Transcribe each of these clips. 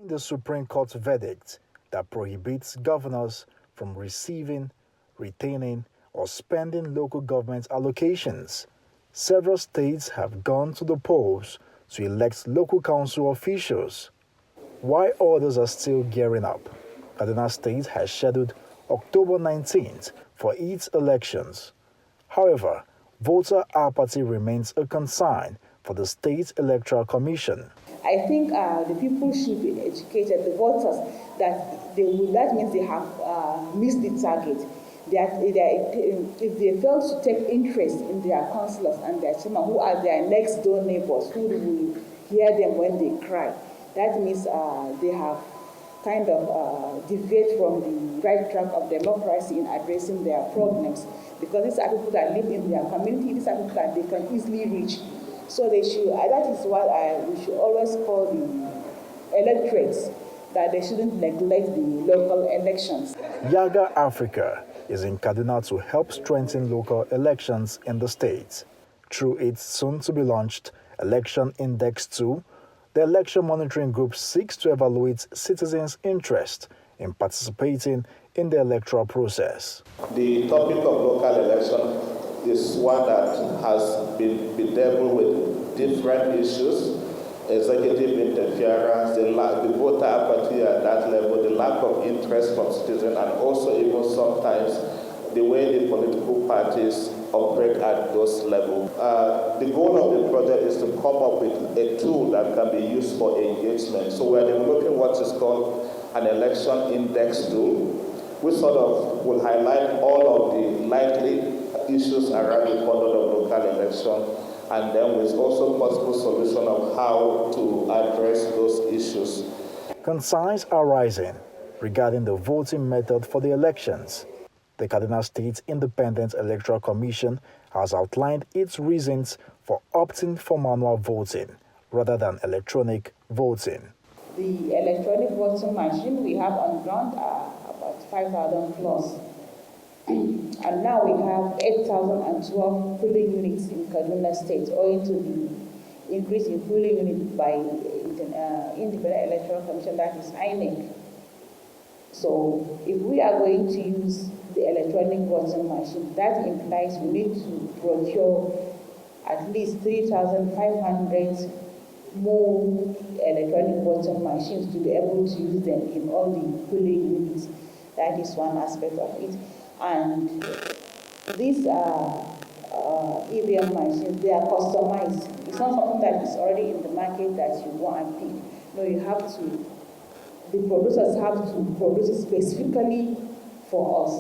The Supreme Court's verdict that prohibits governors from receiving, retaining, or spending local government allocations. Several states have gone to the polls to elect local council officials, while others are still gearing up. Kaduna State has scheduled October 19th for its elections. However, voter apathy remains a concern for the State Electoral Commission. I think the people should be educated, the voters, that means they have missed the target. If they fail to take interest in their councillors and their chairman, who are their next door neighbors, who will hear them when they cry, that means they have kind of deviate from the right track of democracy in addressing their problems. Because these are people that live in their community, these are people that they can easily reach. So they should, that is what we should always call the electorates, that they shouldn't neglect the local elections. Yaga Africa is in Kaduna to help strengthen local elections in the state. Through its soon-to-be-launched Election Index 2, the election monitoring group seeks to evaluate citizens' interest in participating in the electoral process. The topic of local election is one that has been bedeviled with different issues: executive interference, the voter apathy at that level, the lack of interest from citizens, and also even sometimes the way the political parties operate at those levels. The goal of the project is to come up with a tool that can be used for engagement. So we're developing what is called an election index tool, which sort of will highlight all of the likely issues around the conduct of local election, and then with also possible solution of how to address those issues. Concerns are rising regarding the voting method for the elections. The Kaduna State Independent Electoral Commission has outlined its reasons for opting for manual voting rather than electronic voting. The electronic voting machine we have on ground are about 5,000 plus. And now we have 8,012 polling units in Kaduna State, owing to the increase in polling units by Independent Electoral Commission, that is INEC. So if we are going to use the electronic voting machine, that implies we need to procure at least 3,500 more electronic voting machines to be able to use them in all the polling units. That is one aspect of it. And these EVM machines, they are customized. It's not something that is already in the market that you go and pick. No, you have to, the producers have to produce it specifically for us.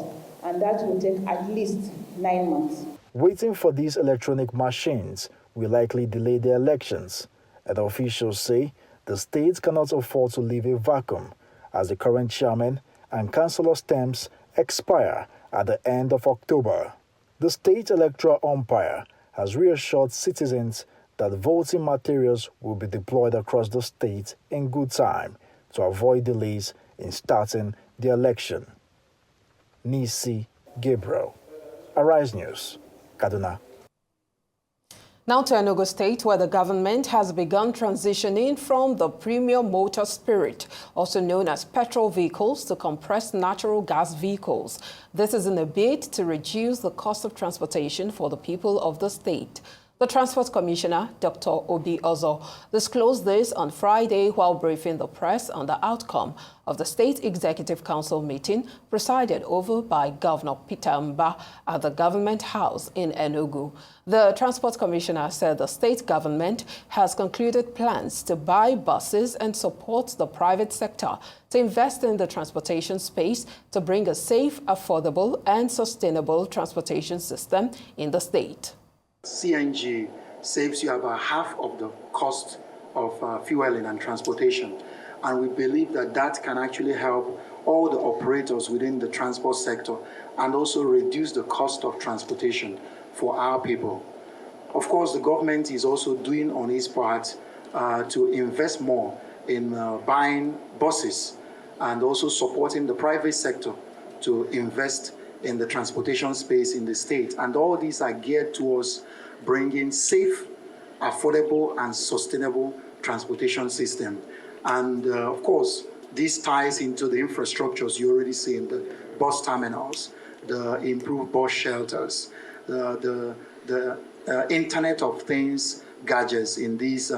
And that will take at least 9 months. Waiting for these electronic machines will likely delay the elections. And officials say the state cannot afford to leave a vacuum, as the current chairman and councillors' terms expire at the end of October. The state electoral umpire has reassured citizens that voting materials will be deployed across the state in good time to avoid delays in starting the election. Nisi Gabriel, Arise News, Kaduna. Now to Enugu State, where the government has begun transitioning from the premium motor spirit, also known as petrol vehicles, to compressed natural gas vehicles. This is in a bid to reduce the cost of transportation for the people of the state. The Transport Commissioner, Dr. Obi Ozo, disclosed this on Friday while briefing the press on the outcome of the State Executive Council meeting presided over by Governor Peter Mba at the Government House in Enugu. The Transport Commissioner said the state government has concluded plans to buy buses and support the private sector to invest in the transportation space to bring a safe, affordable, and sustainable transportation system in the state. CNG saves you about half of the cost of fueling and transportation. And we believe that that can actually help all the operators within the transport sector and also reduce the cost of transportation for our people. Of course, the government is also doing on its part to invest more in buying buses and also supporting the private sector to invest in the transportation space in the state. And all these are geared towards bringing safe, affordable, and sustainable transportation system. And of course, this ties into the infrastructures you already see in the bus terminals, the improved bus shelters, the Internet of Things gadgets in these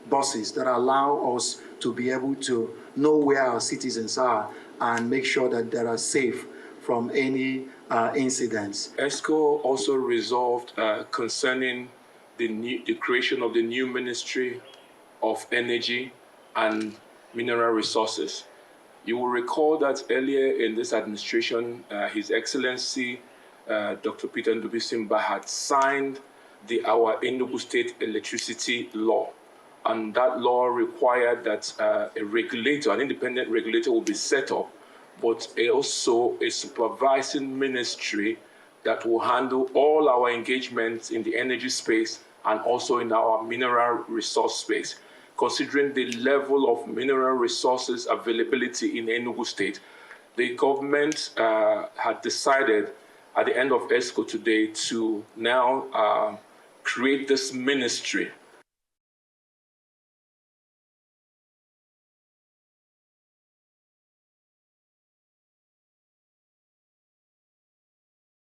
buses that allow us to be able to know where our citizens are and make sure that they are safe from any incidents. ESCO also resolved concerning the creation of the new Ministry of Energy and Mineral Resources. You will recall that earlier in this administration, His Excellency Dr. Peter Ndubuisi had signed our Enugu State Electricity Law. And that law required that a regulator, an independent regulator, will be set up, but also a supervising ministry that will handle all our engagements in the energy space and also in our mineral resource space. Considering the level of mineral resources availability in Enugu State, the government had decided at the end of ESCO today to now create this ministry